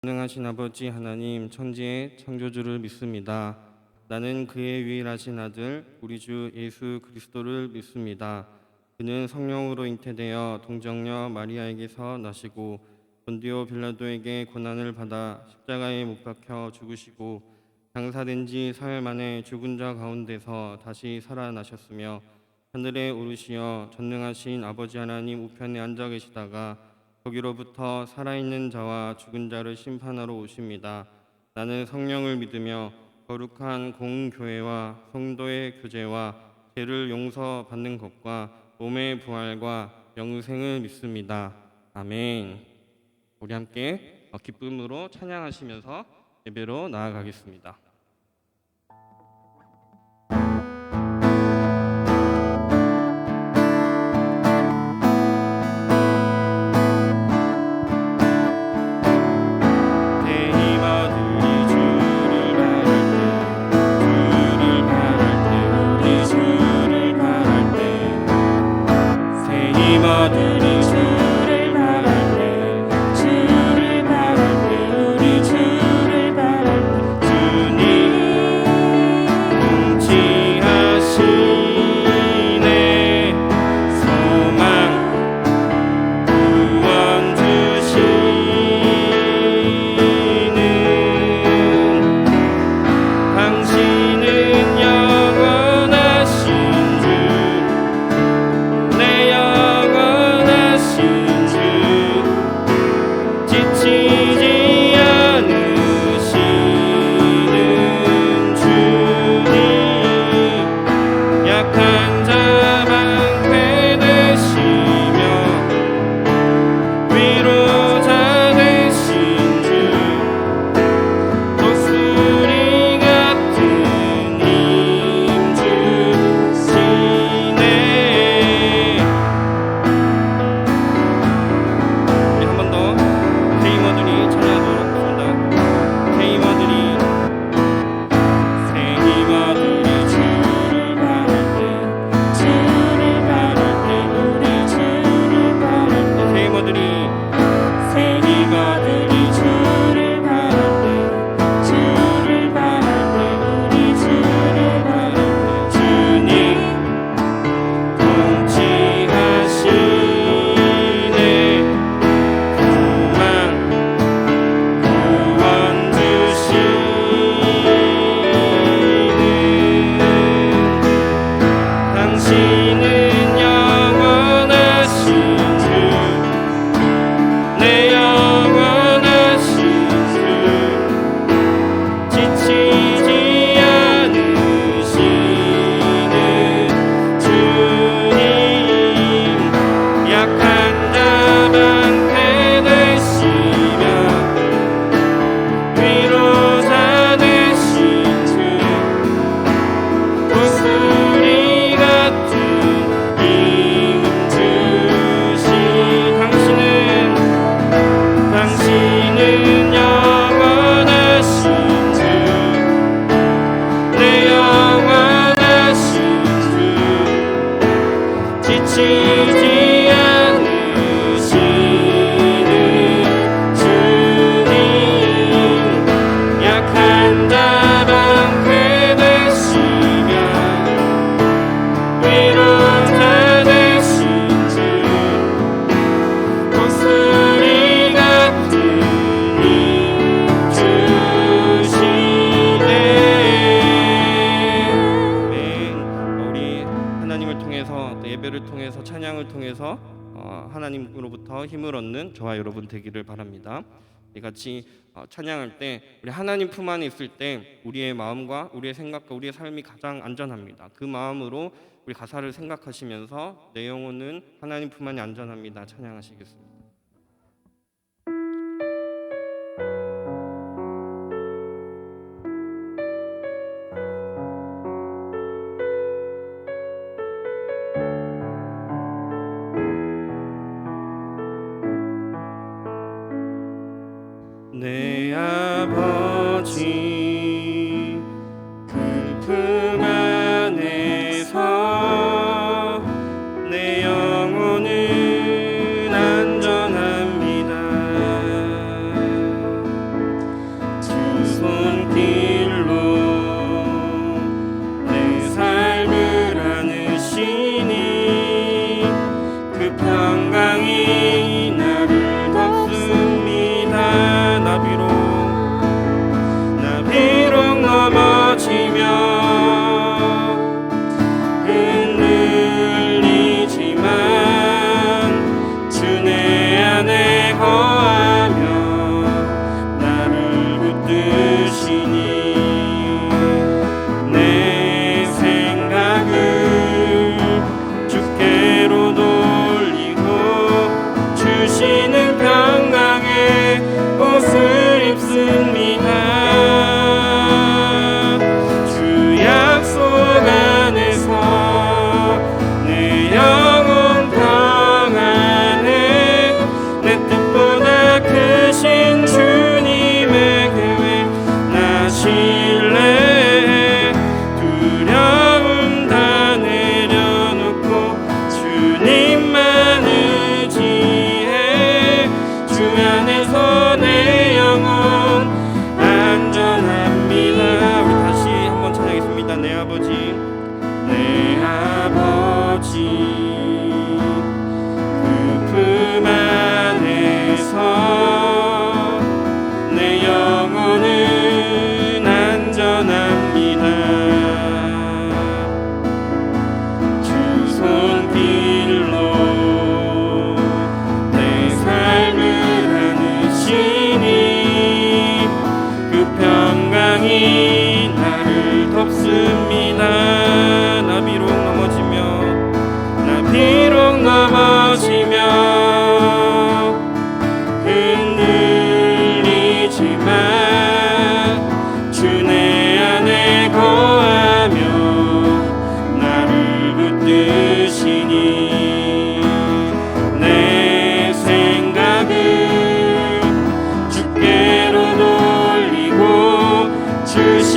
전능하신 아버지 하나님, 천지의 창조주를 믿습니다. 나는 그의 유일하신 아들 우리 주 예수 그리스도를 믿습니다. 그는 성령으로 잉태되어 동정녀 마리아에게서 나시고 본디오 빌라도에게 고난을 받아 십자가에 못 박혀 죽으시고 장사된 지 사흘 만에 죽은 자 가운데서 다시 살아나셨으며 하늘에 오르시어 전능하신 아버지 하나님 우편에 앉아 계시다가 거기로부터 살아있는 자와 죽은 자를 심판하러 오십니다. 나는 성령을 믿으며 거룩한 공교회와 성도의 교제와 죄를 용서받는 것과 몸의 부활과 영생을 믿습니다. 아멘. 우리 함께 기쁨으로 찬양하시면서 예배로 나아가겠습니다. 하나님으로부터 힘을 얻는 저와 여러분 되기를 바랍니다. 같이 찬양할 때 우리 하나님 품 안에 있을 때 우리의 마음과 우리의 생각과 우리의 삶이 가장 안전합니다. 그 마음으로 우리 가사를 생각하시면서 내 영혼은 하나님 품 안에 안전합니다. 찬양하시겠습니다. 내 아버지 그 품 안에서 내 영혼은 안전합니다.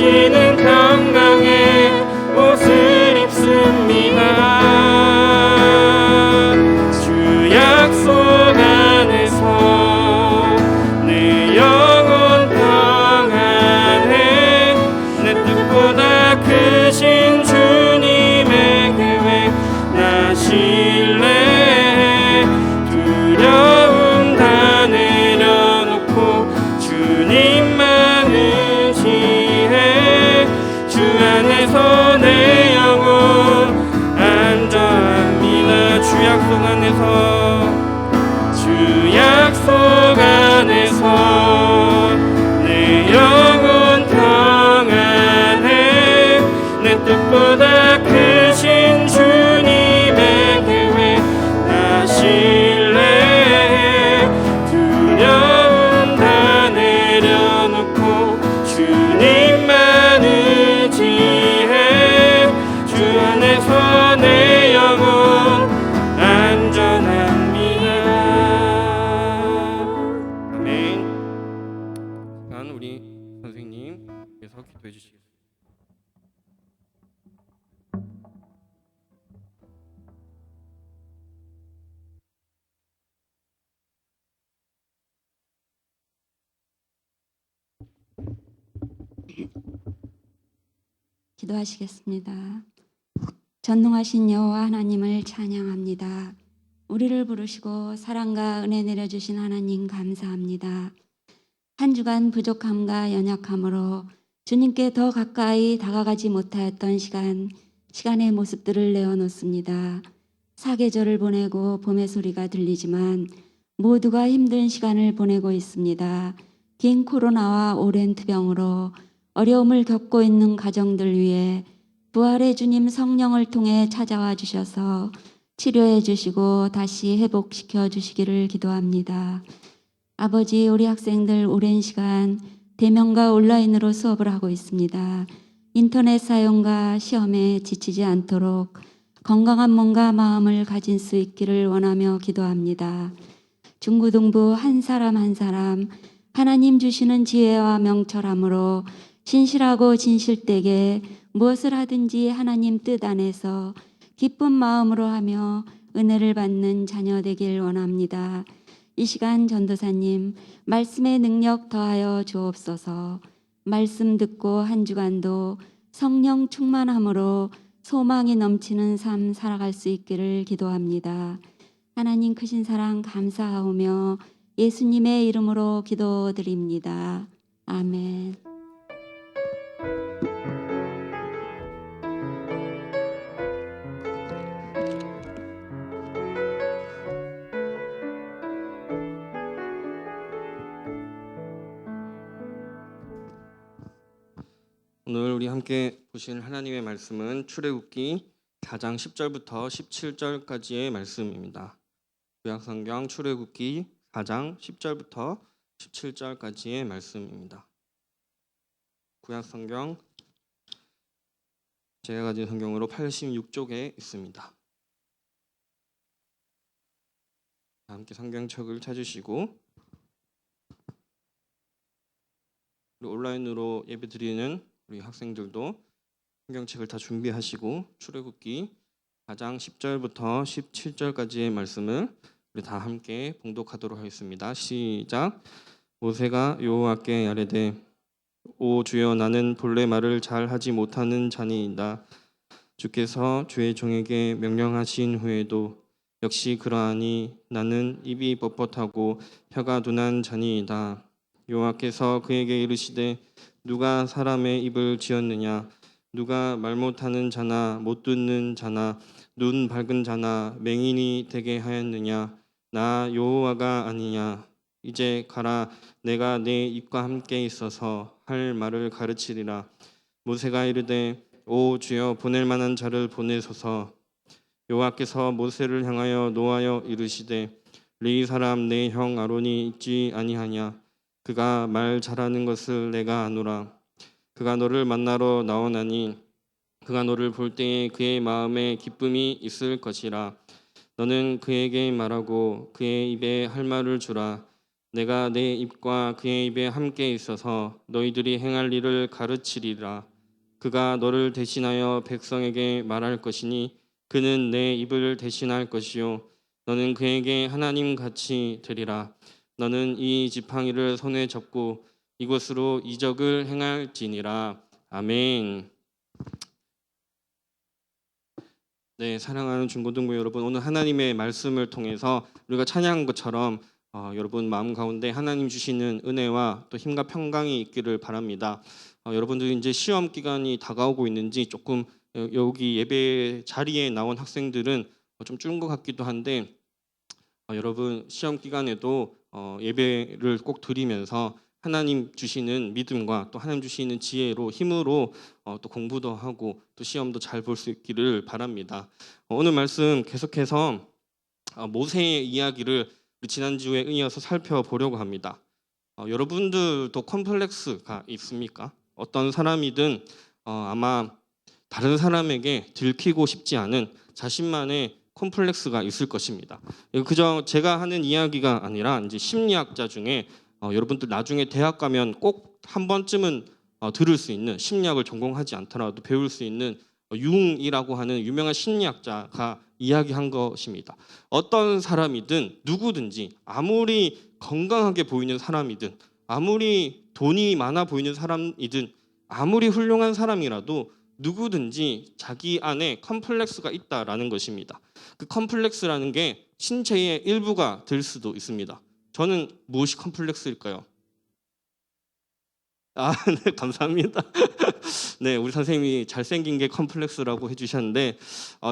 다시는 평강의 옷을 입습니다. 주 약속 안에서 내 영혼 평안해. 내 뜻보다 크신 주님의 계획 나 신뢰해. 두려움 다 내려놓고 주님만 의지해. 주 안에서 내 영혼 안전합니다. 주 약속 안에서, 주 약속 안에서 내 영혼 평안해. 내 뜻보다 크신 주님의 계획 나 신뢰해. 두려움 다 내려놓고 주님만 의지해. 주 안에서 내 영혼 안전합니다. 아멘. 시간 우리 선생님께서 기도해 주시겠습니다. 기도하시겠습니다. 전능하신 여호와 하나님을 찬양합니다. 우리를 부르시고 사랑과 은혜 내려주신 하나님 감사합니다. 한 주간 부족함과 연약함으로 주님께 더 가까이 다가가지 못하였던 시간의 모습들을 내어놓습니다. 사계절을 보내고 봄의 소리가 들리지만 모두가 힘든 시간을 보내고 있습니다. 긴 코로나와 오랜 투병으로 어려움을 겪고 있는 가정들 위해 부활의 주님 성령을 통해 찾아와 주셔서 치료해 주시고 다시 회복시켜 주시기를 기도합니다. 아버지, 우리 학생들 오랜 시간 대면과 온라인으로 수업을 하고 있습니다. 인터넷 사용과 시험에 지치지 않도록 건강한 몸과 마음을 가진 수 있기를 원하며 기도합니다. 중고등부 한 사람 한 사람 하나님 주시는 지혜와 명철함으로 신실하고 진실되게 무엇을 하든지 하나님 뜻 안에서 기쁜 마음으로 하며 은혜를 받는 자녀 되길 원합니다. 이 시간 전도사님 말씀의 능력 더하여 주옵소서. 말씀 듣고 한 주간도 성령 충만함으로 소망이 넘치는 삶 살아갈 수 있기를 기도합니다. 하나님 크신 사랑 감사하오며 예수님의 이름으로 기도드립니다. 아멘. 오늘 우리 함께 보실 하나님의 말씀은 출애굽기 4장 10절부터 17절까지의 말씀입니다. 구약성경 출애굽기 4장 10절부터 17절까지의 말씀입니다. 구약성경 제가 가진 성경으로 86쪽에 있습니다. 함께 성경책을 찾으시고 온라인으로 예배드리는 우리 학생들도 성경책을 다 준비하시고 출애굽기 4장 10절부터 17절까지의 말씀을 우리 다 함께 봉독하도록 하겠습니다. 시작. 모세가 여호와께 아뢰되 오 주여 나는 본래 말을 잘 하지 못하는 자니이다. 주께서 주의 종에게 명령하신 후에도 역시 그러하니 나는 입이 뻣뻣하고 혀가 둔한 자니이다. 여호와께서 그에게 이르시되 누가 사람의 입을 지었느냐 누가 말 못하는 자나 못 듣는 자나 눈 밝은 자나 맹인이 되게 하였느냐 나 여호와가 아니냐. 이제 가라 내가 내 입과 함께 있어서 할 말을 가르치리라. 모세가 이르되 오 주여 보낼 만한 자를 보내소서. 여호와께서 모세를 향하여 노하여 이르시되 레위 사람 내 형 아론이 있지 아니하냐. 그가 말 잘하는 것을 내가 아노라. 그가 너를 만나러 나오나니 그가 너를 볼 때에 그의 마음에 기쁨이 있을 것이라. 너는 그에게 말하고 그의 입에 할 말을 주라. 내가 내 입과 그의 입에 함께 있어서 너희들이 행할 일을 가르치리라. 그가 너를 대신하여 백성에게 말할 것이니 그는 내 입을 대신할 것이요 너는 그에게 하나님 같이 되리라. 너는 이 지팡이를 손에 잡고 이곳으로 이적을 행할지니라. 아멘. 네, 사랑하는 중고등부 여러분, 오늘 하나님의 말씀을 통해서 우리가 찬양한 것처럼 여러분 마음 가운데 하나님 주시는 은혜와 또 힘과 평강이 있기를 바랍니다. 여러분들 이제 시험 기간이 다가오고 있는지 조금 여기 예배 자리에 나온 학생들은 좀 줄은 것 같기도 한데 여러분 시험 기간에도 예배를 꼭 드리면서 하나님 주시는 믿음과 또 하나님 주시는 지혜로 힘으로 또 공부도 하고 또 시험도 잘 볼 수 있기를 바랍니다. 오늘 말씀 계속해서 모세의 이야기를 우리 지난주에 이어서 살펴보려고 합니다. 여러분들도 컴플렉스가 있습니까? 어떤 사람이든 아마 다른 사람에게 들키고 싶지 않은 자신만의 콤플렉스가 있을 것입니다. 그저 제가 하는 이야기가 아니라 이제 심리학자 중에 여러분들 나중에 대학 가면 꼭 한 번쯤은 들을 수 있는 심리학을 전공하지 않더라도 배울 수 있는 융이라고 하는 유명한 심리학자가 이야기한 것입니다. 어떤 사람이든 누구든지 아무리 건강하게 보이는 사람이든 아무리 돈이 많아 보이는 사람이든 아무리 훌륭한 사람이라도 누구든지 자기 안에 컴플렉스가 있다라는 것입니다. 그 컴플렉스라는 게 신체의 일부가 될 수도 있습니다. 저는 무엇이 컴플렉스일까요? 네, 감사합니다. 네, 우리 선생님이 잘생긴 게 컴플렉스라고 해주셨는데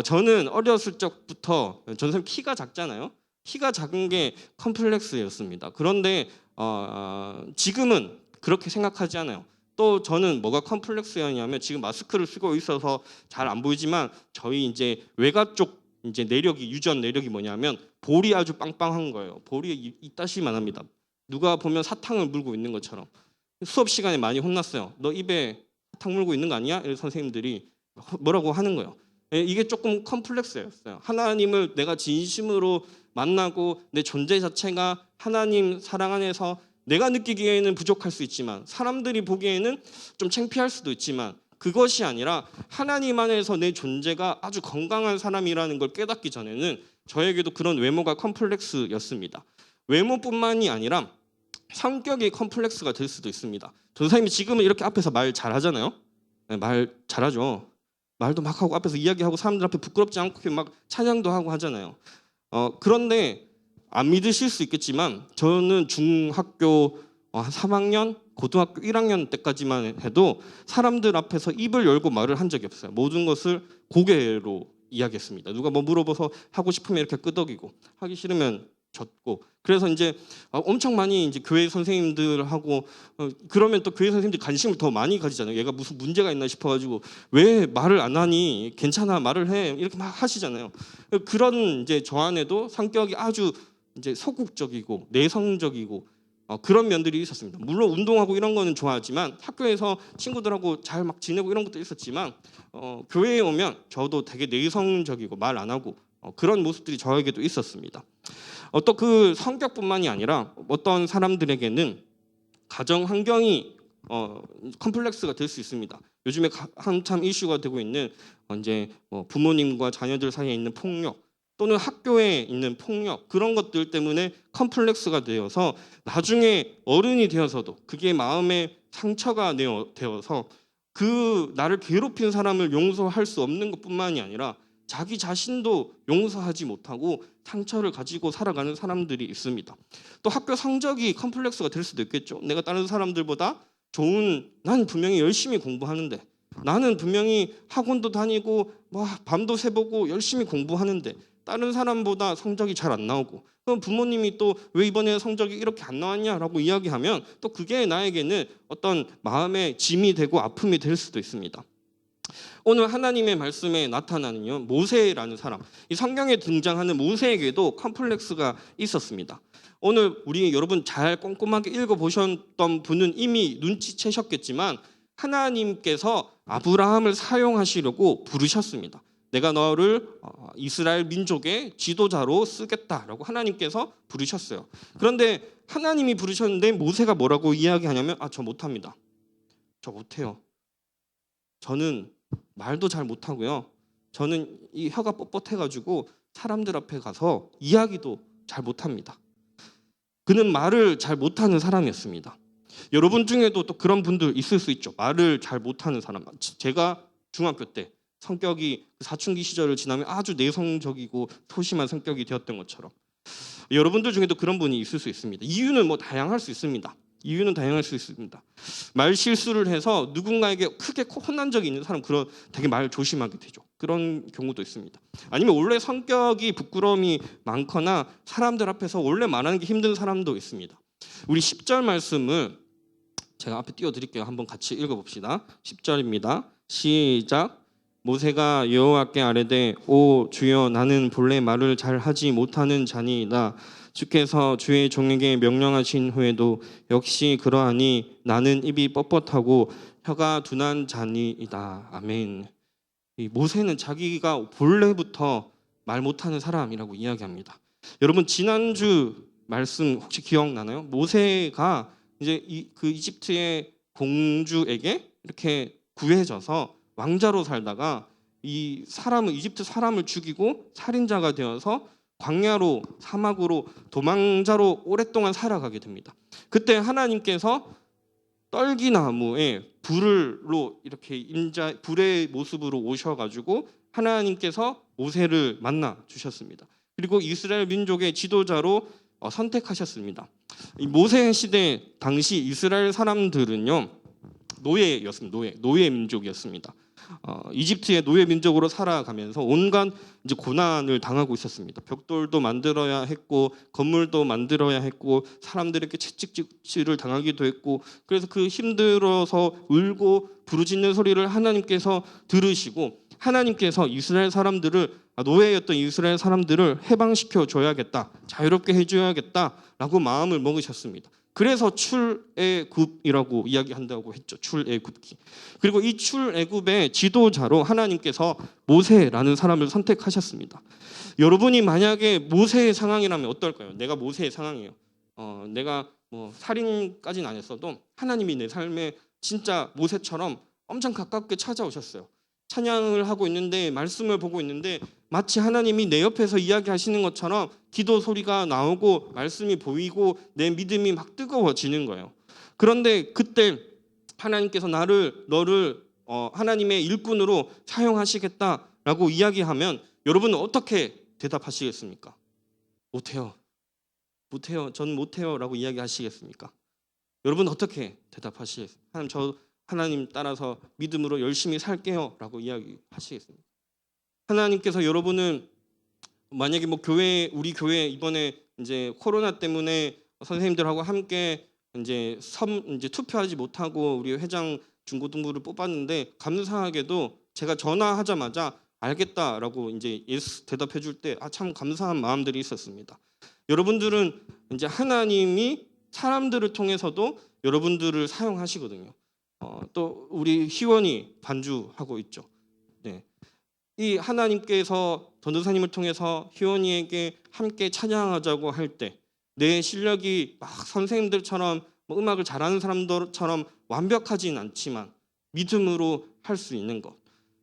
저는 어렸을 적부터 전 선생님 키가 작잖아요. 키가 작은 게 컴플렉스였습니다. 그런데 지금은 그렇게 생각하지 않아요. 또 저는 뭐가 컴플렉스였냐면 지금 마스크를 쓰고 있어서 잘 안 보이지만 저희 이제 외가 쪽 이제 내력이 유전 내력이 뭐냐면 볼이 아주 빵빵한 거예요. 볼이 이따시만 합니다. 누가 보면 사탕을 물고 있는 것처럼. 수업 시간에 많이 혼났어요. 너 입에 사탕 물고 있는 거 아니야? 선생님들이 뭐라고 하는 거예요. 이게 조금 컴플렉스였어요. 하나님을 내가 진심으로 만나고 내 존재 자체가 하나님 사랑 안에서 내가 느끼기에는 부족할 수 있지만 사람들이 보기에는 좀 창피할 수도 있지만 그것이 아니라 하나님 안에서 내 존재가 아주 건강한 사람이라는 걸 깨닫기 전에는 저에게도 그런 외모가 컴플렉스였습니다. 외모뿐만이 아니라 성격이 컴플렉스가 될 수도 있습니다. 전사님이 지금은 이렇게 앞에서 말 잘하잖아요. 네, 말 잘하죠. 말도 막 하고 앞에서 이야기하고 사람들 앞에 부끄럽지 않고 막 찬양도 하고 하잖아요. 그런데 안 믿으실 수 있겠지만 저는 중학교 한 3학년, 고등학교 1학년 때까지만 해도 사람들 앞에서 입을 열고 말을 한 적이 없어요. 모든 것을 고개로 이야기했습니다. 누가 뭐 물어봐서 하고 싶으면 이렇게 끄덕이고 하기 싫으면 졌고 그래서 이제 엄청 많이 이제 교회 선생님들하고 그러면 또 교회 선생님들이 관심을 더 많이 가지잖아요. 얘가 무슨 문제가 있나 싶어가지고 왜 말을 안 하니 괜찮아 말을 해 이렇게 막 하시잖아요. 그런 이제 저 안에도 성격이 아주 이제 소극적이고 내성적이고 그런 면들이 있었습니다. 물론 운동하고 이런 거는 좋아하지만 학교에서 친구들하고 잘 막 지내고 이런 것도 있었지만 교회에 오면 저도 되게 내성적이고 말 안 하고 그런 모습들이 저에게도 있었습니다. 또 그 성격뿐만이 아니라 어떤 사람들에게는 가정 환경이 컴플렉스가 될 수 있습니다. 요즘에 한참 이슈가 되고 있는 이제 부모님과 자녀들 사이에 있는 폭력 또는 학교에 있는 폭력 그런 것들 때문에 컴플렉스가 되어서 나중에 어른이 되어서도 그게 마음에 상처가 되어서 그 나를 괴롭힌 사람을 용서할 수 없는 것뿐만이 아니라 자기 자신도 용서하지 못하고 상처를 가지고 살아가는 사람들이 있습니다. 또 학교 성적이 컴플렉스가 될 수도 있겠죠. 내가 다른 사람들보다 난 분명히 열심히 공부하는데 나는 분명히 학원도 다니고 밤도 새보고 열심히 공부하는데 다른 사람보다 성적이 잘 안 나오고 그럼 부모님이 또 왜 이번에 성적이 이렇게 안 나왔냐라고 이야기하면 또 그게 나에게는 어떤 마음의 짐이 되고 아픔이 될 수도 있습니다. 오늘 하나님의 말씀에 나타나는 모세라는 사람, 이 성경에 등장하는 모세에게도 컴플렉스가 있었습니다. 오늘 우리 여러분 잘 꼼꼼하게 읽어보셨던 분은 이미 눈치채셨겠지만 하나님께서 아브라함을 사용하시려고 부르셨습니다. 내가 너를 이스라엘 민족의 지도자로 쓰겠다라고 하나님께서 부르셨어요. 그런데 하나님이 부르셨는데 모세가 뭐라고 이야기하냐면 저 못합니다. 저 못해요. 저는 말도 잘 못하고요. 저는 이 혀가 뻣뻣해가지고 사람들 앞에 가서 이야기도 잘 못합니다. 그는 말을 잘 못하는 사람이었습니다. 여러분 중에도 또 그런 분들 있을 수 있죠. 말을 잘 못하는 사람. 제가 중학교 때 성격이 사춘기 시절을 지나면 아주 내성적이고 소심한 성격이 되었던 것처럼 여러분들 중에도 그런 분이 있을 수 있습니다. 이유는 뭐 다양할 수 있습니다. 이유는 다양할 수 있습니다. 말 실수를 해서 누군가에게 크게 혼난 적이 있는 사람, 그런 되게 말 조심하게 되죠. 그런 경우도 있습니다. 아니면 원래 성격이 부끄러움이 많거나 사람들 앞에서 원래 말하는 게 힘든 사람도 있습니다. 우리 10절 말씀을 제가 앞에 띄워드릴게요. 한번 같이 읽어봅시다. 10절입니다. 시작. 모세가 여호와께 아뢰되 오 주여 나는 본래 말을 잘 하지 못하는 자니이다. 주께서 주의 종에게 명령하신 후에도 역시 그러하니 나는 입이 뻣뻣하고 혀가 둔한 자니이다. 아멘. 이 모세는 자기가 본래부터 말 못하는 사람이라고 이야기합니다. 여러분 지난주 말씀 혹시 기억나나요? 모세가 이제 그 이집트의 공주에게 이렇게 구해져서 왕자로 살다가 이 사람을 이집트 사람을 죽이고 살인자가 되어서 광야로 사막으로 도망자로 오랫동안 살아가게 됩니다. 그때 하나님께서 떨기나무에 불로 이렇게 불의 모습으로 오셔가지고 하나님께서 모세를 만나 주셨습니다. 그리고 이스라엘 민족의 지도자로 선택하셨습니다. 이 모세 시대 당시 이스라엘 사람들은요 노예였습니다. 노예 민족이었습니다. 이집트의 노예 민족으로 살아가면서 온갖 이제 고난을 당하고 있었습니다. 벽돌도 만들어야 했고 건물도 만들어야 했고 사람들에게 채찍질을 당하기도 했고 그래서 그 힘들어서 울고 부르짖는 소리를 하나님께서 들으시고 하나님께서 이스라엘 사람들을 노예였던 이스라엘 사람들을 해방시켜 줘야겠다, 자유롭게 해줘야겠다라고 마음을 먹으셨습니다. 그래서 출애굽이라고 이야기한다고 했죠. 출애굽기. 그리고 이 출애굽의 지도자로 하나님께서 모세라는 사람을 선택하셨습니다. 여러분이 만약에 모세의 상황이라면 어떨까요? 내가 모세의 상황이에요. 내가 뭐 살인까지는 안 했어도 하나님이 내 삶에 진짜 모세처럼 엄청 가깝게 찾아오셨어요. 찬양을 하고 있는데 말씀을 보고 있는데 마치 하나님이 내 옆에서 이야기하시는 것처럼 기도 소리가 나오고 말씀이 보이고 내 믿음이 막 뜨거워지는 거예요. 그런데 그때 하나님께서 너를 하나님의 일꾼으로 사용하시겠다라고 이야기하면 여러분은 어떻게 대답하시겠습니까? 못해요. 전 못해요라고 이야기하시겠습니까? 여러분 어떻게 대답하시겠습니까? 하나님 따라서 믿음으로 열심히 살게요라고 이야기하시겠습니까? 하나님께서 여러분은 만약에 뭐 우리 교회 이번에 이제 코로나 때문에 선생님들하고 함께 이제 투표하지 못하고 우리 회장 중고등부를 뽑았는데 감사하게도 제가 전화하자마자 알겠다라고 이제 예스 대답해 줄 때 참 감사한 마음들이 있었습니다. 여러분들은 이제 하나님이 사람들을 통해서도 여러분들을 사용하시거든요. 또 우리 희원이 반주하고 있죠. 네. 이 하나님께서 전도사님을 통해서 희원이에게 함께 찬양하자고 할 때 내 실력이 막 선생님들처럼 뭐 음악을 잘하는 사람들처럼 완벽하진 않지만 믿음으로 할 수 있는 것.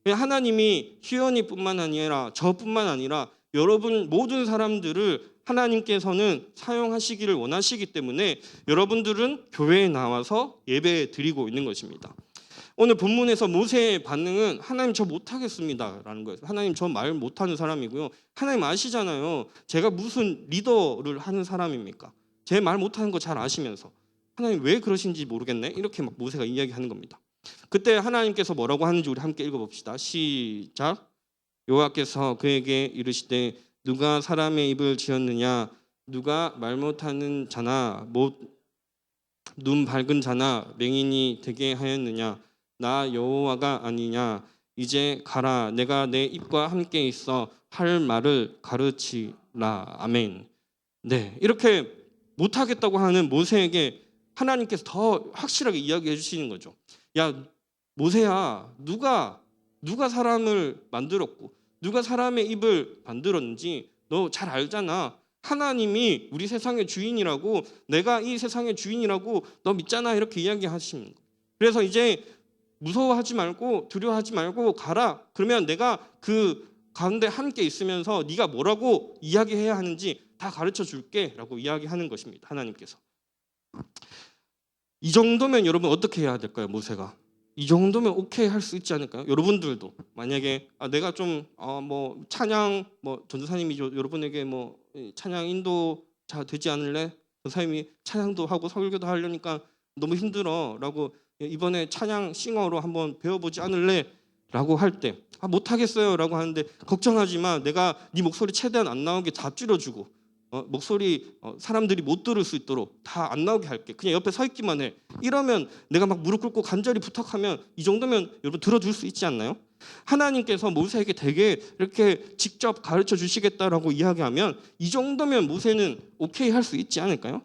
하나님이 희원이뿐만 아니라 저뿐만 아니라 여러분 모든 사람들을 하나님께서는 사용하시기를 원하시기 때문에 여러분들은 교회에 나와서 예배 드리고 있는 것입니다. 오늘 본문에서 모세의 반응은 하나님 저 못하겠습니다 라는 거예요. 하나님 저 말 못하는 사람이고요. 하나님 아시잖아요. 제가 무슨 리더를 하는 사람입니까? 제 말 못하는 거 잘 아시면서 하나님 왜 그러신지 모르겠네 이렇게 막 모세가 이야기하는 겁니다. 그때 하나님께서 뭐라고 하는지 우리 함께 읽어봅시다. 시작. 여호와께서 그에게 이르시되 누가 사람의 입을 지었느냐 누가 말 못하는 자나 눈 밝은 자나 맹인이 되게 하였느냐 나 여호와가 아니냐 이제 가라 내가 내 입과 함께 있어 할 말을 가르치라. 아멘. 네, 이렇게 못하겠다고 하는 모세에게 하나님께서 더 확실하게 이야기해 주시는 거죠. 야 모세야 누가 사람을 만들었고 누가 사람의 입을 만들었는지 너 잘 알잖아. 하나님이 우리 세상의 주인이라고, 내가 이 세상의 주인이라고 너 믿잖아. 이렇게 이야기하십니다. 그래서 이제 무서워하지 말고 두려워하지 말고 가라. 그러면 내가 그 가운데 함께 있으면서 네가 뭐라고 이야기해야 하는지 다 가르쳐 줄게 라고 이야기하는 것입니다. 하나님께서. 이 정도면 여러분 어떻게 해야 될까요? 모세가 이 정도면 오케이 할 수 있지 않을까요? 여러분들도 만약에 내가 좀 뭐 찬양 뭐 전도사님이 여러분에게 뭐 찬양 인도자 되지 않을래? 전도사님이 찬양도 하고 설교도 하려니까 너무 힘들어라고 이번에 찬양 싱어로 한번 배워보지 않을래? 라고 할 때 못하겠어요 라고 하는데 걱정하지 마. 내가 네 목소리 최대한 안 나오게 다 줄여주고 목소리 사람들이 못 들을 수 있도록 다 안 나오게 할게. 그냥 옆에 서 있기만 해. 이러면 내가 막 무릎 꿇고 간절히 부탁하면 이 정도면 여러분 들어줄 수 있지 않나요? 하나님께서 모세에게 되게 이렇게 직접 가르쳐 주시겠다라고 이야기하면 이 정도면 모세는 오케이 할 수 있지 않을까요?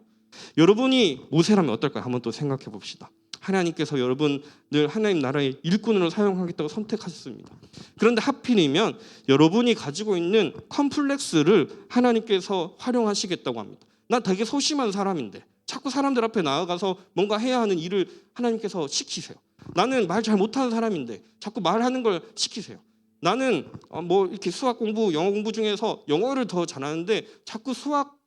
여러분이 모세라면 어떨까요? 한번 또 생각해 봅시다. 하나님께서 여러분을 하나님 나라의 일꾼으로 사용하겠다고 선택하셨습니다. 그런데 하필이면 여러분이 가지고 있는 컴플렉스를 하나님께서 활용하시겠다고 합니다. 난 되게 소심한 사람인데 자꾸 사람들 앞에 나아가서 뭔가 해야 하는 일을 하나님께서 시키세요. 나는 말 잘 못하는 사람인데 자꾸 말하는 걸 시키세요. 나는 뭐 이렇게 수학 공부, 영어 공부 중에서 영어를 더 잘하는데 자꾸 수학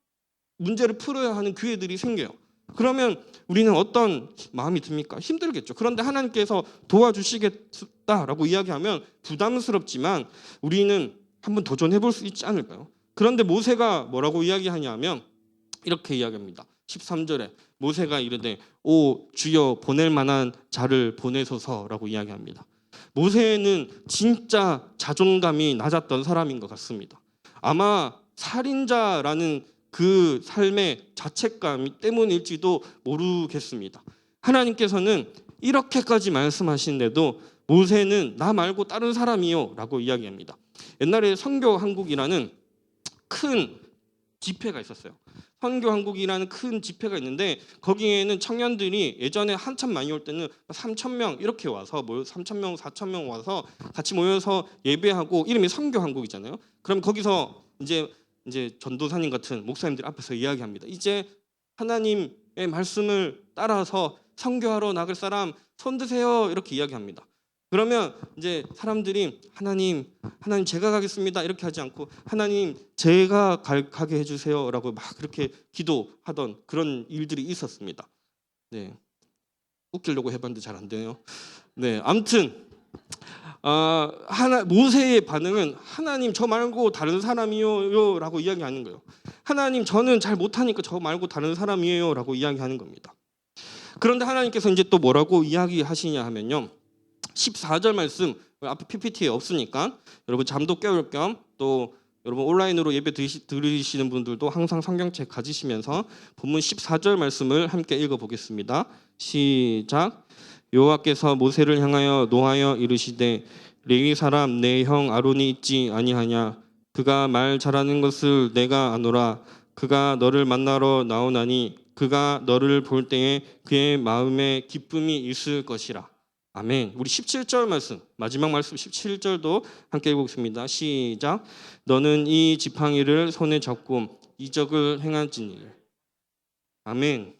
문제를 풀어야 하는 기회들이 생겨요. 그러면 우리는 어떤 마음이 듭니까? 힘들겠죠. 그런데 하나님께서 도와주시겠다라고 이야기하면 부담스럽지만 우리는 한번 도전해 볼 수 있지 않을까요? 그런데 모세가 뭐라고 이야기하냐면 이렇게 이야기합니다. 13절에 모세가 이르되 오 주여 보낼 만한 자를 보내소서라고 이야기합니다. 모세는 진짜 자존감이 낮았던 사람인 것 같습니다. 아마 살인자라는 그 삶의 자책감 때문일지도 모르겠습니다. 하나님께서는 이렇게까지 말씀하시는데도 모세는 나 말고 다른 사람이요 라고 이야기합니다. 옛날에 선교한국이라는 큰 집회가 있었어요. 선교한국이라는 큰 집회가 있는데 거기에는 청년들이 예전에 한참 많이 올 때는 3,000명 이렇게 와서 3,000명, 4,000명 와서 같이 모여서 예배하고 이름이 선교한국이잖아요. 그럼 거기서 이제 전도사님 같은 목사님들 앞에서 이야기합니다. 이제 하나님의 말씀을 따라서 선교하러 나갈 사람 손 드세요 이렇게 이야기합니다. 그러면 이제 사람들이 하나님 제가 가겠습니다 이렇게 하지 않고 하나님 제가 가게 해주세요라고 막 그렇게 기도하던 그런 일들이 있었습니다. 네, 웃기려고 해봤는데 잘 안 되네요. 네, 아무튼 모세의 반응은 하나님 저 말고 다른 사람이요 라고 이야기하는 거예요. 하나님 저는 잘 못하니까 저 말고 다른 사람이에요 라고 이야기하는 겁니다. 그런데 하나님께서 이제 또 뭐라고 이야기하시냐 하면요, 14절 말씀 앞에 PPT에 없으니까 여러분 잠도 깨울 겸 또 여러분 온라인으로 예배 들으시는 분들도 항상 성경책 가지시면서 본문 14절 말씀을 함께 읽어보겠습니다. 시작. 여호와께서 모세를 향하여 노하여 이르시되 레위 사람 내 형 아론이 있지 아니하냐. 그가 말 잘하는 것을 내가 아노라. 그가 너를 만나러 나오나니 그가 너를 볼 때에 그의 마음에 기쁨이 있을 것이라. 아멘. 우리 17절 말씀, 마지막 말씀 17절도 함께 읽겠습니다. 시작. 너는 이 지팡이를 손에 잡고 이적을 행할지니. 아멘.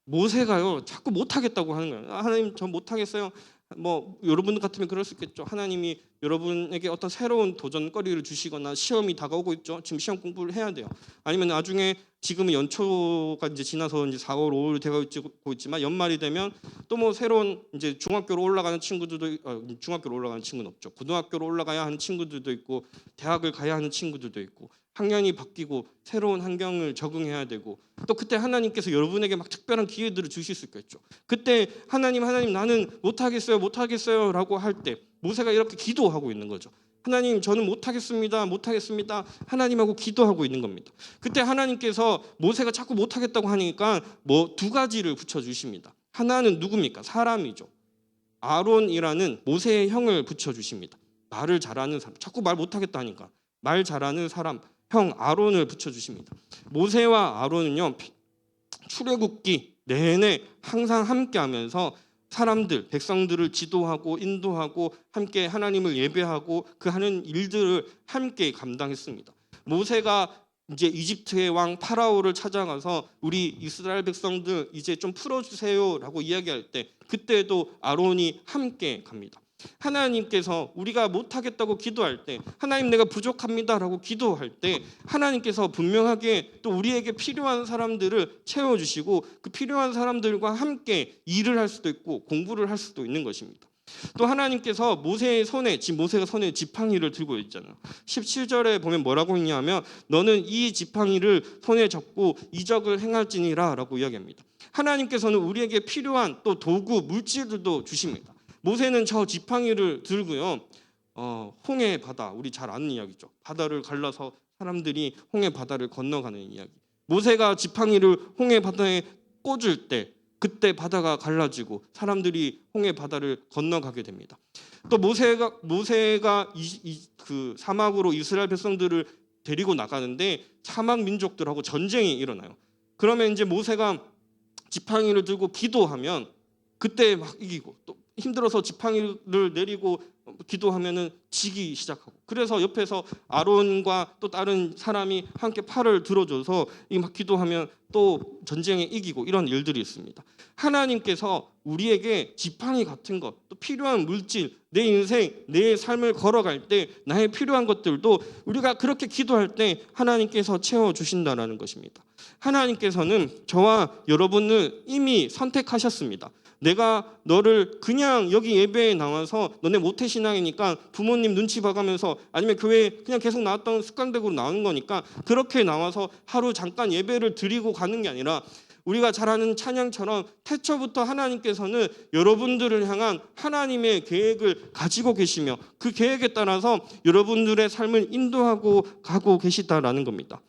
모세가요 자꾸 못하겠다고 하는 거예요. 하나님 저 못하겠어요. 뭐 여러분 같으면 그럴 수 있겠죠. 하나님이 여러분에게 어떤 새로운 도전거리를 주시거나 시험이 다가오고 있죠. 지금 시험 공부를 해야 돼요. 아니면 나중에 지금은 연초가 이제 지나서 이제 4월 5월 되고 있지만 연말이 되면 또 뭐 새로운 이제 중학교로 올라가는 친구들도 중학교로 올라가는 친구는 없죠. 고등학교로 올라가야 하는 친구들도 있고 대학을 가야 하는 친구들도 있고 학년이 바뀌고 새로운 환경을 적응해야 되고 또 그때 하나님께서 여러분에게 막 특별한 기회들을 주실 수 있겠죠. 그때 하나님 나는 못하겠어요 라고 할 때 모세가 이렇게 기도하고 있는 거죠. 하나님 저는 못하겠습니다 하나님하고 기도하고 있는 겁니다. 그때 하나님께서 모세가 자꾸 못하겠다고 하니까 뭐 두 가지를 붙여주십니다. 하나는 누굽니까? 사람이죠. 아론이라는 모세의 형을 붙여주십니다. 말을 잘하는 사람, 자꾸 말 못하겠다 하니까 말 잘하는 사람 형 아론을 붙여주십니다. 모세와 아론은요 출애굽기 내내 항상 함께하면서 사람들, 백성들을 지도하고 인도하고 함께 하나님을 예배하고 그 하는 일들을 함께 감당했습니다. 모세가 이제 이집트의 왕 파라오를 찾아가서 우리 이스라엘 백성들 이제 좀 풀어주세요라고 이야기할 때 그때도 아론이 함께 갑니다. 하나님께서 우리가 못하겠다고 기도할 때, 하나님 내가 부족합니다라고 기도할 때 하나님께서 분명하게 또 우리에게 필요한 사람들을 채워주시고 그 필요한 사람들과 함께 일을 할 수도 있고 공부를 할 수도 있는 것입니다. 또 하나님께서 모세의 손에, 지금 모세가 손에 지팡이를 들고 있잖아요. 17절에 보면 뭐라고 있냐면 너는 이 지팡이를 손에 잡고 이적을 행할지니라 라고 이야기합니다. 하나님께서는 우리에게 필요한 또 도구, 물질들도 주십니다. 모세는 저 지팡이를 들고요, 홍해 바다, 우리 잘 아는 이야기죠. 바다를 갈라서 사람들이 홍해 바다를 건너가는 이야기. 모세가 지팡이를 홍해 바다에 꽂을 때 그때 바다가 갈라지고 사람들이 홍해 바다를 건너가게 됩니다. 또 모세가 그 사막으로 이스라엘 백성들을 데리고 나가는데 사막 민족들하고 전쟁이 일어나요. 그러면 이제 모세가 지팡이를 들고 기도하면 그때 막 이기고, 또 힘들어서 지팡이를 내리고 기도하면은 지기 시작하고, 그래서 옆에서 아론과 또 다른 사람이 함께 팔을 들어줘서 막 기도하면 또 전쟁에 이기고, 이런 일들이 있습니다. 하나님께서 우리에게 지팡이 같은 것, 또 필요한 물질, 내 인생, 내 삶을 걸어갈 때 나의 필요한 것들도 우리가 그렇게 기도할 때 하나님께서 채워주신다는 것입니다. 하나님께서는 저와 여러분을 이미 선택하셨습니다. 내가 너를 그냥 여기 예배에 나와서 너네 모태신앙이니까 부모님 눈치 봐가면서, 아니면 교회에 그냥 계속 나왔던 습관대로 나오는 거니까 그렇게 나와서 하루 잠깐 예배를 드리고 가는 게 아니라, 우리가 잘 아는 찬양처럼 태초부터 하나님께서는 여러분들을 향한 하나님의 계획을 가지고 계시며 그 계획에 따라서 여러분들의 삶을 인도하고 가고 계시다라는 겁니다.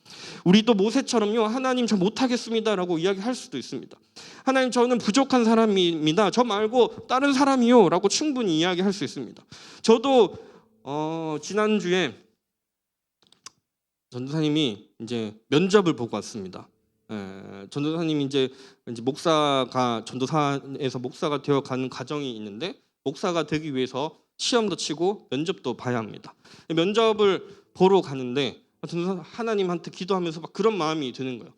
우리도 모세처럼요, 하나님 저 못하겠습니다라고 이야기할 수도 있습니다. 하나님 저는 부족한 사람입니다. 저 말고 다른 사람이요 라고 충분히 이야기할 수 있습니다. 저도 지난주에 전도사님이 이제 면접을 보고 왔습니다. 전도사님이 이제 목사가, 전도사에서 목사가 되어 가는 과정이 있는데, 목사가 되기 위해서 시험도 치고 면접도 봐야 합니다. 면접을 보러 가는데 전도사 하나님한테 기도하면서 막 그런 마음이 드는 거예요.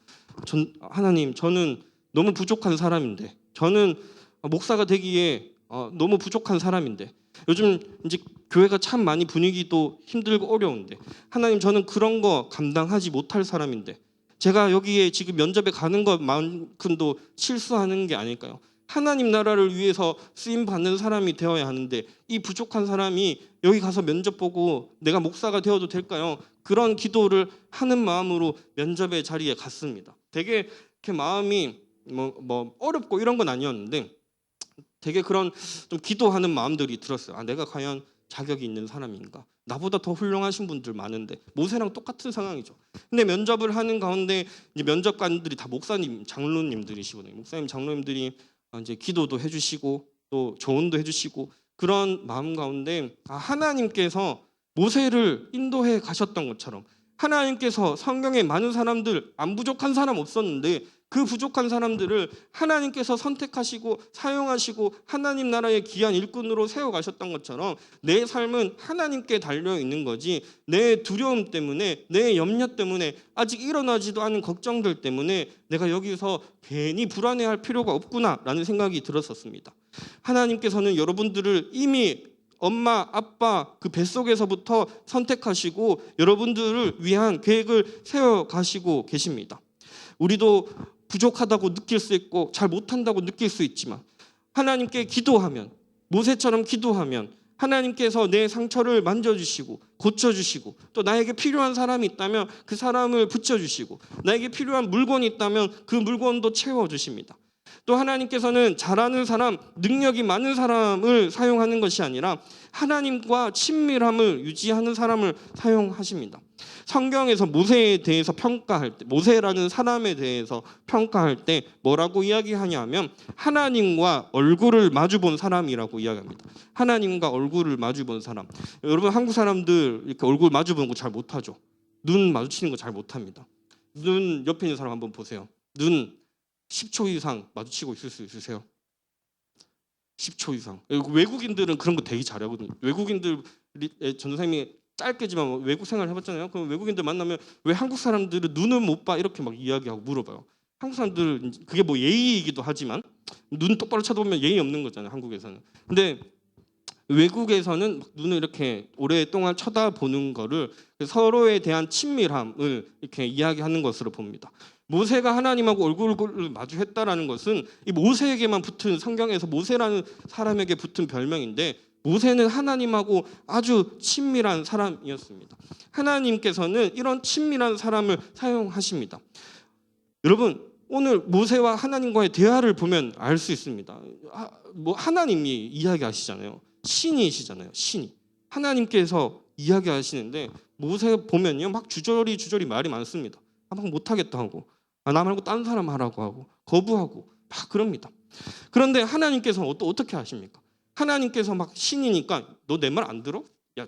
하나님 저는 너무 부족한 사람인데, 저는 목사가 되기에 너무 부족한 사람인데, 요즘 이제 교회가 참 많이 분위기도 힘들고 어려운데, 하나님 저는 그런 거 감당하지 못할 사람인데, 제가 여기에 지금 면접에 가는 것만큼도 실수하는 게 아닐까요? 하나님 나라를 위해서 쓰임 받는 사람이 되어야 하는데 이 부족한 사람이 여기 가서 면접 보고 내가 목사가 되어도 될까요? 그런 기도를 하는 마음으로 면접의 자리에 갔습니다. 되게 이렇게 마음이 뭐 어렵고 이런 건 아니었는데 되게 그런 좀 기도하는 마음들이 들었어요. 내가 과연 자격이 있는 사람인가? 나보다 더 훌륭하신 분들 많은데, 모세랑 똑같은 상황이죠. 근데 면접을 하는 가운데 이제 면접관들이 다 목사님, 장로님들이시거든요. 목사님, 장로님들이 이제 기도도 해주시고 또 조언도 해주시고, 그런 마음 가운데 하나님께서 모세를 인도해 가셨던 것처럼 하나님께서 성경에 많은 사람들, 안 부족한 사람 없었는데 그 부족한 사람들을 하나님께서 선택하시고 사용하시고 하나님 나라의 귀한 일꾼으로 세워가셨던 것처럼 내 삶은 하나님께 달려있는 거지, 내 두려움 때문에, 내 염려 때문에, 아직 일어나지도 않은 걱정들 때문에 내가 여기서 괜히 불안해할 필요가 없구나라는 생각이 들었었습니다. 하나님께서는 여러분들을 이미 엄마, 아빠 그 뱃속에서부터 선택하시고 여러분들을 위한 계획을 세워가시고 계십니다. 우리도 부족하다고 느낄 수 있고 잘 못한다고 느낄 수 있지만, 하나님께 기도하면, 모세처럼 기도하면 하나님께서 내 상처를 만져주시고 고쳐주시고, 또 나에게 필요한 사람이 있다면 그 사람을 붙여주시고, 나에게 필요한 물건이 있다면 그 물건도 채워주십니다. 또 하나님께서는 잘하는 사람, 능력이 많은 사람을 사용하는 것이 아니라 하나님과 친밀함을 유지하는 사람을 사용하십니다. 성경에서 모세에 대해서 평가할 때, 모세라는 사람에 대해서 평가할 때 뭐라고 이야기하냐면 하나님과 얼굴을 마주본 사람이라고 이야기합니다. 하나님과 얼굴을 마주본 사람. 여러분 한국 사람들 이렇게 얼굴 마주보는 거 잘 못하죠. 눈 마주치는 거 잘 못합니다. 눈 옆에 있는 사람 한번 보세요. 눈 10초 이상 마주치고 있을 수 있으세요? 10초 이상. 외국인들은 그런 거 되게 잘하거든요. 외국인들 전도사님이 짧게지만 외국 생활 해봤잖아요. 그럼 외국인들 만나면 왜 한국 사람들은 눈을 못 봐 이렇게 막 이야기하고 물어봐요. 한국 사람들 그게 뭐 예의이기도 하지만 눈 똑바로 쳐다보면 예의 없는 거잖아요. 한국에서는. 근데 외국에서는 눈을 이렇게 오랫동안 쳐다보는 거를 서로에 대한 친밀함을 이렇게 이야기하는 것으로 봅니다. 모세가 하나님하고 얼굴을 마주했다라는 것은 이 모세에게만 붙은 성경에서 모세라는 사람에게 붙은 별명인데 모세는 하나님하고 아주 친밀한 사람이었습니다. 하나님께서는 이런 친밀한 사람을 사용하십니다. 여러분 오늘 모세와 하나님과의 대화를 보면 알 수 있습니다. 하나님이 이야기하시잖아요. 신이시잖아요. 신이 하나님께서 이야기하시는데 모세 보면요 막 주저리 말이 많습니다. 막 못하겠다 하고 나 말고 다른 사람 하라고 하고 거부하고 막 그럽니다. 그런데 하나님께서는 어떻게 하십니까? 하나님께서 막 신이니까 너 내 말 안 들어? 야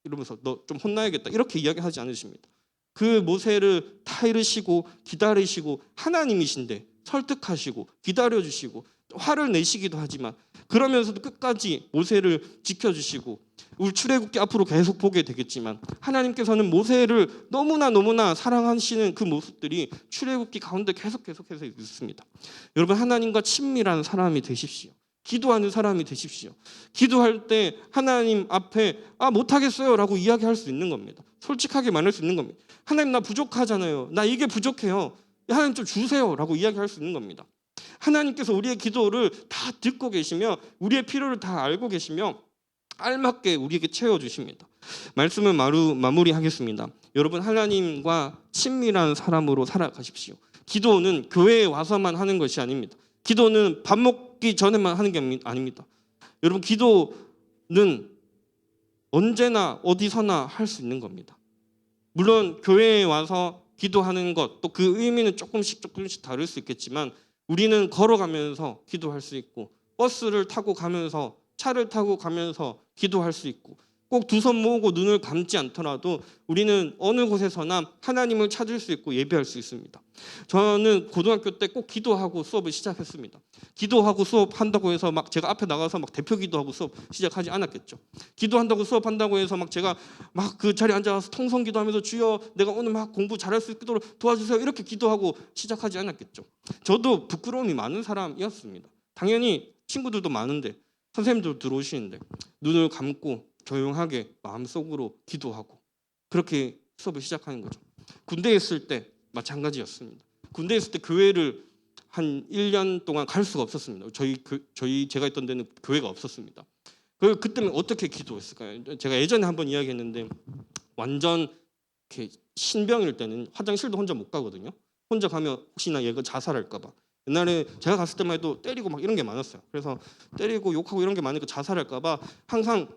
이러면서 너 좀 혼나야겠다 이렇게 이야기하지 않으십니다. 그 모세를 타이르시고 기다리시고 하나님이신데 설득하시고 기다려주시고 화를 내시기도 하지만 그러면서도 끝까지 모세를 지켜주시고 우리 출애굽기 앞으로 계속 보게 되겠지만 하나님께서는 모세를 너무나 사랑하시는 그 모습들이 출애굽기 가운데 계속해서 있습니다. 여러분 하나님과 친밀한 사람이 되십시오. 기도하는 사람이 되십시오. 기도할 때 하나님 앞에 못하겠어요 라고 이야기할 수 있는 겁니다. 솔직하게 말할 수 있는 겁니다. 하나님 나 부족하잖아요. 나 이게 부족해요. 하나님 좀 주세요 라고 이야기할 수 있는 겁니다. 하나님께서 우리의 기도를 다 듣고 계시며 우리의 필요를 다 알고 계시며 알맞게 우리에게 채워주십니다. 말씀을 마무리하겠습니다. 여러분 하나님과 친밀한 사람으로 살아가십시오. 기도는 교회에 와서만 하는 것이 아닙니다. 기도는 밥 먹기 전에만 하는 게 아닙니다. 여러분 기도는 언제나 어디서나 할 수 있는 겁니다. 물론 교회에 와서 기도하는 것 또 그 의미는 조금씩 다를 수 있겠지만 우리는 걸어가면서 기도할 수 있고 버스를 타고 가면서 차를 타고 가면서 기도할 수 있고 꼭 두 손 모으고 눈을 감지 않더라도 우리는 어느 곳에서나 하나님을 찾을 수 있고 예배할 수 있습니다. 저는 고등학교 때 꼭 기도하고 수업을 시작했습니다. 기도하고 수업한다고 해서 막 제가 앞에 나가서 막 대표 기도하고 수업 시작하지 않았겠죠. 기도한다고 수업한다고 해서 막 제가 막 그 자리에 앉아서 통성 기도하면서 주여 내가 오늘 막 공부 잘할 수 있도록 도와주세요 이렇게 기도하고 시작하지 않았겠죠. 저도 부끄러움이 많은 사람이었습니다. 당연히 친구들도 많은데 선생님들 들어오시는데 눈을 감고 조용하게 마음속으로 기도하고 그렇게 수업을 시작하는 거죠. 군대에 있을 때 마찬가지였습니다. 군대에 있을 때 교회를 한 1년 동안 갈 수가 없었습니다. 제가 있던 데는 교회가 없었습니다. 그때는 어떻게 기도했을까요? 제가 예전에 한번 이야기했는데 완전 이렇게 신병일 때는 화장실도 혼자 못 가거든요. 혼자 가면 혹시나 얘가 자살할까 봐. 옛날에 제가 갔을 때만 해도 때리고 막 이런 게 많았어요. 그래서 때리고 욕하고 이런 게 많으니까 자살할까 봐 항상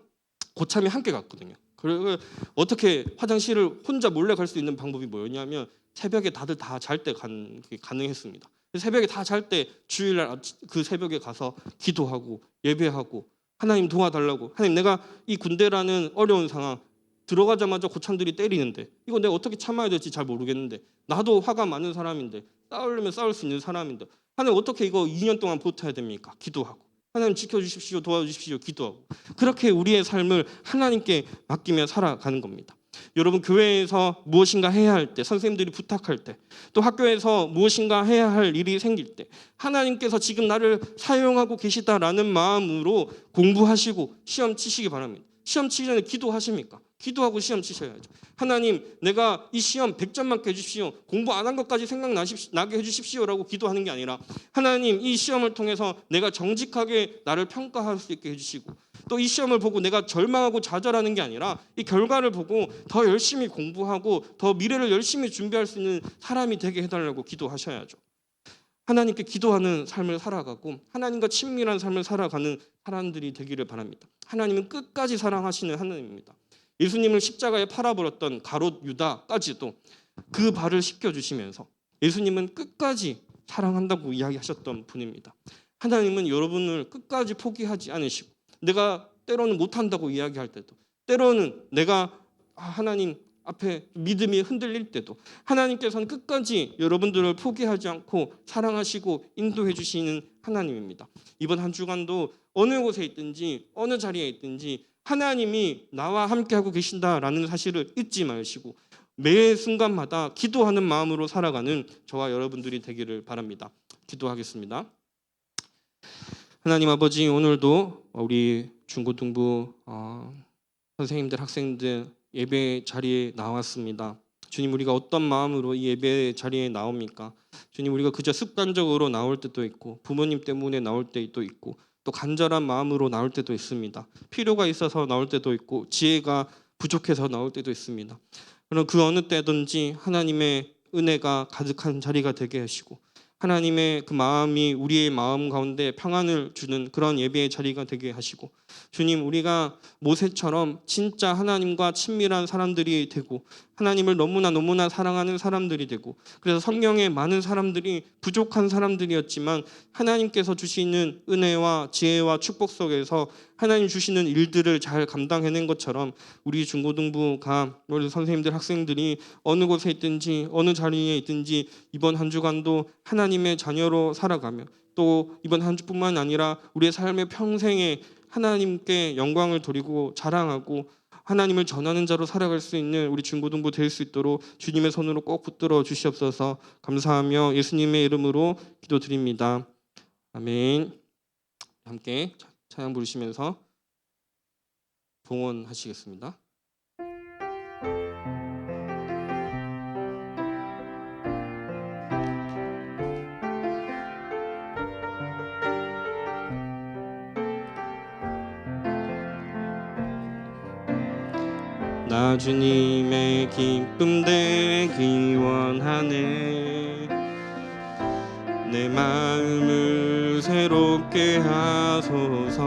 고참이 함께 갔거든요. 그리고 어떻게 화장실을 혼자 몰래 갈 수 있는 방법이 뭐였냐면 새벽에 다들 다 잘 때 가능했습니다. 새벽에 다 잘 때 주일날 그 새벽에 가서 기도하고 예배하고 하나님 도와달라고 하나님 내가 이 군대라는 어려운 상황 들어가자마자 고참들이 때리는데 이거 내가 어떻게 참아야 될지 잘 모르겠는데 나도 화가 많은 사람인데 싸우려면 싸울 수 있는 사람인데 하나님 어떻게 이거 2년 동안 버텨야 됩니까? 기도하고 하나님 지켜주십시오 도와주십시오 기도하고 그렇게 우리의 삶을 하나님께 맡기며 살아가는 겁니다. 여러분 교회에서 무엇인가 해야 할 때 선생님들이 부탁할 때 또 학교에서 무엇인가 해야 할 일이 생길 때 하나님께서 지금 나를 사용하고 계시다라는 마음으로 공부하시고 시험 치시기 바랍니다. 시험 치기 전에 기도하십니까? 기도하고 시험 치셔야죠. 하나님 내가 이 시험 100점 맞게 해주십시오. 공부 안 한 것까지 생각나게 해주십시오라고 기도하는 게 아니라 하나님 이 시험을 통해서 내가 정직하게 나를 평가할 수 있게 해주시고 또 이 시험을 보고 내가 절망하고 좌절하는 게 아니라 이 결과를 보고 더 열심히 공부하고 더 미래를 열심히 준비할 수 있는 사람이 되게 해달라고 기도하셔야죠. 하나님께 기도하는 삶을 살아가고 하나님과 친밀한 삶을 살아가는 사람들이 되기를 바랍니다. 하나님은 끝까지 사랑하시는 하나님입니다. 예수님을 십자가에 팔아버렸던 가롯 유다까지도 그 발을 씻겨주시면서 예수님은 끝까지 사랑한다고 이야기하셨던 분입니다. 하나님은 여러분을 끝까지 포기하지 않으시고 내가 때로는 못한다고 이야기할 때도 때로는 내가 하나님 앞에 믿음이 흔들릴 때도 하나님께서는 끝까지 여러분들을 포기하지 않고 사랑하시고 인도해 주시는 하나님입니다. 이번 한 주간도 어느 곳에 있든지 어느 자리에 있든지 하나님이 나와 함께하고 계신다라는 사실을 잊지 마시고 매 순간마다 기도하는 마음으로 살아가는 저와 여러분들이 되기를 바랍니다. 기도하겠습니다. 하나님 아버지, 오늘도 우리 중고등부 선생님들, 학생들 예배 자리에 나왔습니다. 주님, 우리가 어떤 마음으로 이 예배 자리에 나옵니까? 주님, 우리가 그저 습관적으로 나올 때도 있고 부모님 때문에 나올 때도 있고 또 간절한 마음으로 나올 때도 있습니다. 필요가 있어서 나올 때도 있고 지혜가 부족해서 나올 때도 있습니다. 그럼 그 어느 때든지 하나님의 은혜가 가득한 자리가 되게 하시고 하나님의 그 마음이 우리의 마음 가운데 평안을 주는 그런 예배의 자리가 되게 하시고 주님, 우리가 모세처럼 진짜 하나님과 친밀한 사람들이 되고 하나님을 너무나 사랑하는 사람들이 되고 그래서 성경에 많은 사람들이 부족한 사람들이었지만 하나님께서 주시는 은혜와 지혜와 축복 속에서 하나님 주시는 일들을 잘 감당해낸 것처럼 우리 중고등부가 우리 선생님들, 학생들이 어느 곳에 있든지 어느 자리에 있든지 이번 한 주간도 하나님의 자녀로 살아가며 또 이번 한 주뿐만 아니라 우리의 삶의 평생에 하나님께 영광을 돌리고 자랑하고 하나님을 전하는 자로 살아갈 수 있는 우리 중고등부 될 수 있도록 주님의 손으로 꼭 붙들어 주시옵소서. 감사하며 예수님의 이름으로 기도드립니다. 아멘. 함께 찬양 부르시면서 봉헌하시겠습니다. 나 주님의 기쁨 되기 원하네. 내 마음을 새롭게 하소서.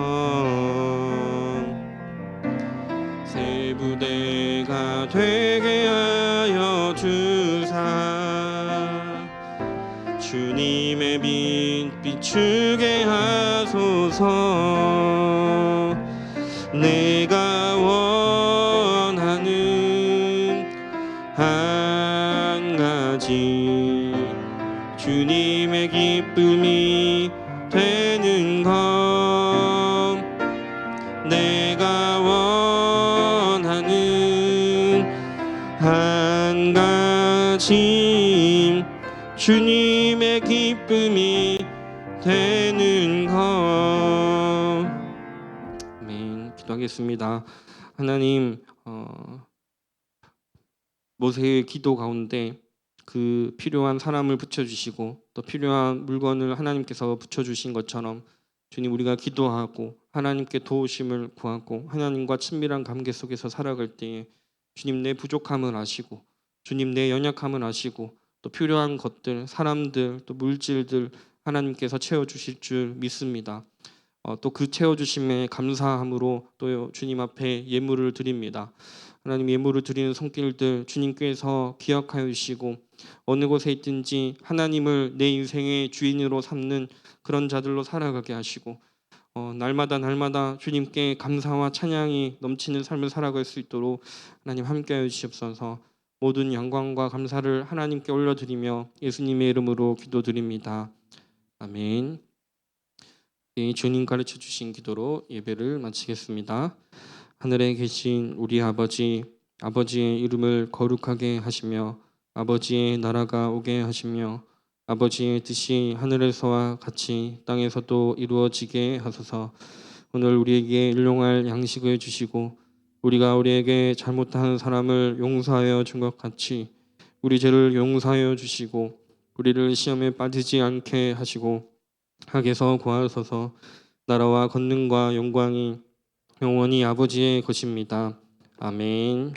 새 부대가 되게 하여 주사. 주님의 빛 비추게 하소서. 내가 원하는 한 가지 주님의 기쁨이 되는 것. 내가 원하는 한 가지 주님의 기쁨이 되는 것. 아멘. 기도하겠습니다. 하나님, 모세의 기도 가운데 그 필요한 사람을 붙여주시고 또 필요한 물건을 하나님께서 붙여주신 것처럼 주님, 우리가 기도하고 하나님께 도우심을 구하고 하나님과 친밀한 관계 속에서 살아갈 때에 주님, 내 부족함을 아시고 주님, 내 연약함을 아시고 또 필요한 것들, 사람들, 또 물질들 하나님께서 채워주실 줄 믿습니다. 또 그 채워주심에 감사함으로 또 주님 앞에 예물을 드립니다. 하나님, 예물을 드리는 손길들 주님께서 기억하여 주시고 어느 곳에 있든지 하나님을 내 인생의 주인으로 삼는 그런 자들로 살아가게 하시고 날마다 주님께 감사와 찬양이 넘치는 삶을 살아갈 수 있도록 하나님 함께하여 주시옵소서. 모든 영광과 감사를 하나님께 올려드리며 예수님의 이름으로 기도드립니다. 아멘. 주님 가르쳐 주신 기도로 예배를 마치겠습니다. 하늘에 계신 우리 아버지, 아버지의 이름을 거룩하게 하시며 아버지의 나라가 오게 하시며 아버지의 뜻이 하늘에서와 같이 땅에서도 이루어지게 하소서. 오늘 우리에게 일용할 양식을 주시고 우리가 우리에게 잘못한 사람을 용서하여 준 것 같이 우리 죄를 용서하여 주시고 우리를 시험에 빠지지 않게 하시고 악에서 구하소서. 나라와 권능과 영광이 영원히 아버지의 것입니다. 아멘.